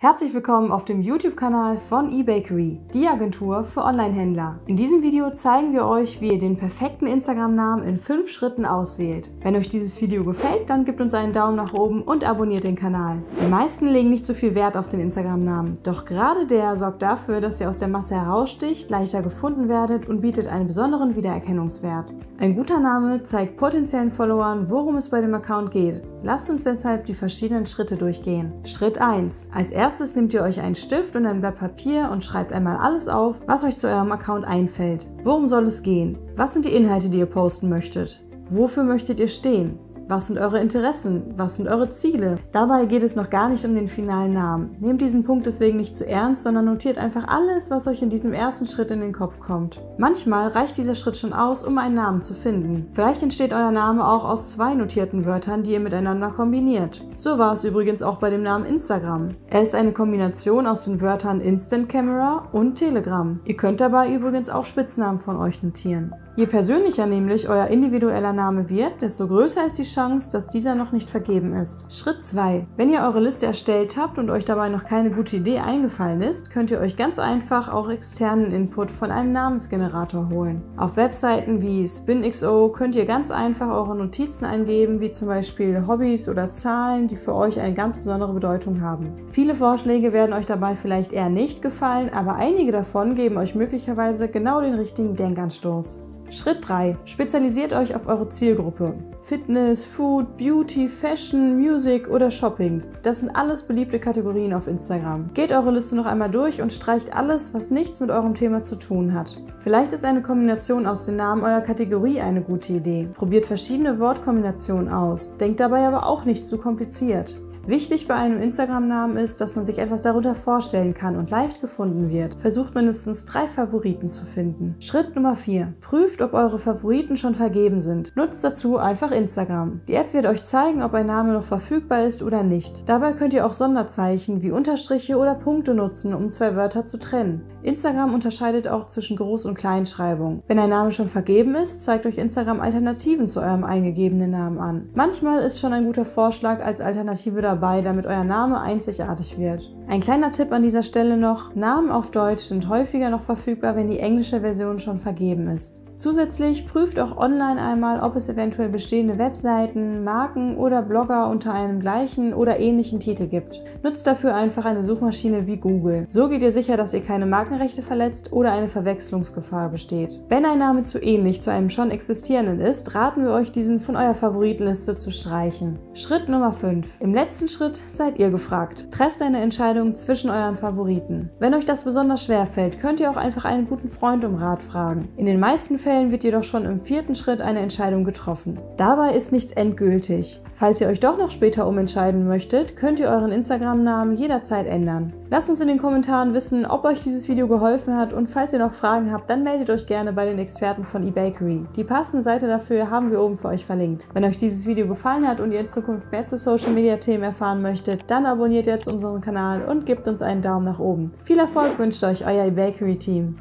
Herzlich willkommen auf dem YouTube-Kanal von eBakery, die Agentur für Online-Händler. In diesem Video zeigen wir euch, wie ihr den perfekten Instagram-Namen in 5 Schritten auswählt. Wenn euch dieses Video gefällt, dann gebt uns einen Daumen nach oben und abonniert den Kanal. Die meisten legen nicht so viel Wert auf den Instagram-Namen, doch gerade der sorgt dafür, dass ihr aus der Masse heraussticht, leichter gefunden werdet und bietet einen besonderen Wiedererkennungswert. Ein guter Name zeigt potenziellen Followern, worum es bei dem Account geht. Lasst uns deshalb die verschiedenen Schritte durchgehen. Schritt 1. Als erstes nehmt ihr euch einen Stift und ein Blatt Papier und schreibt einmal alles auf, was euch zu eurem Account einfällt. Worum soll es gehen? Was sind die Inhalte, die ihr posten möchtet? Wofür möchtet ihr stehen? Was sind eure Interessen? Was sind eure Ziele? Dabei geht es noch gar nicht um den finalen Namen. Nehmt diesen Punkt deswegen nicht zu ernst, sondern notiert einfach alles, was euch in diesem ersten Schritt in den Kopf kommt. Manchmal reicht dieser Schritt schon aus, um einen Namen zu finden. Vielleicht entsteht euer Name auch aus 2 notierten Wörtern, die ihr miteinander kombiniert. So war es übrigens auch bei dem Namen Instagram. Er ist eine Kombination aus den Wörtern Instant Camera und Telegram. Ihr könnt dabei übrigens auch Spitznamen von euch notieren. Je persönlicher nämlich euer individueller Name wird, desto größer ist die Chance, dass dieser noch nicht vergeben ist. Schritt 2. Wenn ihr eure Liste erstellt habt und euch dabei noch keine gute Idee eingefallen ist, könnt ihr euch ganz einfach auch externen Input von einem Namensgenerator holen. Auf Webseiten wie SpinXO könnt ihr ganz einfach eure Notizen eingeben, wie zum Beispiel Hobbys oder Zahlen, die für euch eine ganz besondere Bedeutung haben. Viele Vorschläge werden euch dabei vielleicht eher nicht gefallen, aber einige davon geben euch möglicherweise genau den richtigen Denkanstoß. Schritt 3. Spezialisiert euch auf eure Zielgruppe. Fitness, Food, Beauty, Fashion, Music oder Shopping. Das sind alles beliebte Kategorien auf Instagram. Geht eure Liste noch einmal durch und streicht alles, was nichts mit eurem Thema zu tun hat. Vielleicht ist eine Kombination aus den Namen eurer Kategorie eine gute Idee. Probiert verschiedene Wortkombinationen aus. Denkt dabei aber auch nicht zu kompliziert. Wichtig bei einem Instagram-Namen ist, dass man sich etwas darunter vorstellen kann und leicht gefunden wird. Versucht mindestens 3 Favoriten zu finden. Schritt Nummer 4. Prüft, ob eure Favoriten schon vergeben sind. Nutzt dazu einfach Instagram. Die App wird euch zeigen, ob ein Name noch verfügbar ist oder nicht. Dabei könnt ihr auch Sonderzeichen wie Unterstriche oder Punkte nutzen, um 2 Wörter zu trennen. Instagram unterscheidet auch zwischen Groß- und Kleinschreibung. Wenn ein Name schon vergeben ist, zeigt euch Instagram Alternativen zu eurem eingegebenen Namen an. Manchmal ist schon ein guter Vorschlag als Alternative dabei, damit euer Name einzigartig wird. Ein kleiner Tipp an dieser Stelle noch: Namen auf Deutsch sind häufiger noch verfügbar, wenn die englische Version schon vergeben ist. Zusätzlich prüft auch online einmal, ob es eventuell bestehende Webseiten, Marken oder Blogger unter einem gleichen oder ähnlichen Titel gibt. Nutzt dafür einfach eine Suchmaschine wie Google. So geht ihr sicher, dass ihr keine Markenrechte verletzt oder eine Verwechslungsgefahr besteht. Wenn ein Name zu ähnlich zu einem schon existierenden ist, raten wir euch, diesen von eurer Favoritenliste zu streichen. Schritt Nummer 5. Im letzten Schritt seid ihr gefragt. Trefft eine Entscheidung zwischen euren Favoriten. Wenn euch das besonders schwer fällt, könnt ihr auch einfach einen guten Freund um Rat fragen. In den meisten Fällen wird jedoch schon im 4. Schritt eine Entscheidung getroffen. Dabei ist nichts endgültig. Falls ihr euch doch noch später umentscheiden möchtet, könnt ihr euren Instagram-Namen jederzeit ändern. Lasst uns in den Kommentaren wissen, ob euch dieses Video geholfen hat, und falls ihr noch Fragen habt, dann meldet euch gerne bei den Experten von eBakery. Die passende Seite dafür haben wir oben für euch verlinkt. Wenn euch dieses Video gefallen hat und ihr in Zukunft mehr zu Social-Media-Themen erfahren möchtet, dann abonniert jetzt unseren Kanal und gebt uns einen Daumen nach oben. Viel Erfolg wünscht euch euer eBakery-Team.